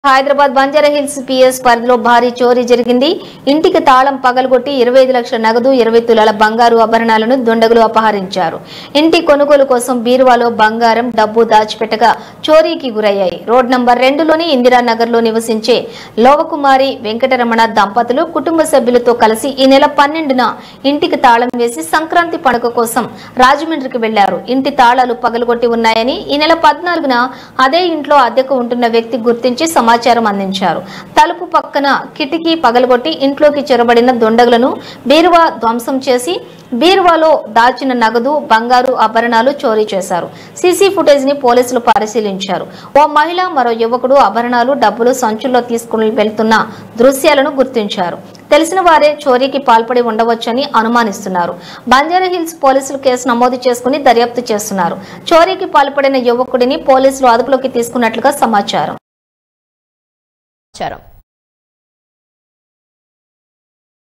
Hyderabad Banjara Hills PS పరిధిలో భారీ చోరీ జరిగింది. ఇంటికి తాళం పగలగొట్టి 25 లక్షల నగదు 20 తులాల బంగారు ఆభరణాలను దుండగులు అపహరించారు. ఇంటి కొనుగోలు కోసం బీరువాలో బంగారం డబ్బు దాచిపెట్టగా చోరీకి గురయ్యాయి. రోడ్ నంబర్ 2లోని ఇందిరానగర్ లో నివసించే లోవకుమారి వెంకటరమణ దంపతులు కుటుంబ సభ్యులతో కలిసి ఈ నెల 12న ఇంటికి తాళం వేసి సంక్రాంతి పండుగ కోసం రాజమండ్రికి వెళ్లారు. ఇంటి తాళాలు పగలగొట్టి ఉన్నాయని ఈ నెల 14న అదే ఇంట్లో అద్దెకు ఉంటున్న వ్యక్తి గుర్తించి సమాచారం అందించారు. తలుపు పక్కన కిటికీ పగలగొట్టి ఇంట్లోకి చొరబడిన దుండగులను బీరువా ధ్వంసం చేసి బీరువాలో దాచిన నగదు బంగారు ఆభరణాలు చోరీ చేశారు. సీసీ ఫుటేజ్ ని పోలీసులు పరిశీలించారు. ఓ మహిళ మరో యువకుడు ఆభరణాలు డబ్బులు సంచుల్లో తీసుకుని వెళ్తున్న దృశ్యాలను గుర్తించారు. తెలిసిన వారే చోరీకి పాల్పడి ఉండవచ్చని అనుమానిస్తున్నారు. బంజారాహిల్స్ పోలీసులు కేసు నమోదు చేసుకుని దర్యాప్తు చేస్తున్నారు. చోరీకి పాల్పడిన యువకుడిని పోలీసులు అదుపులోకి తీసుకున్నట్లుగా సమాచారం.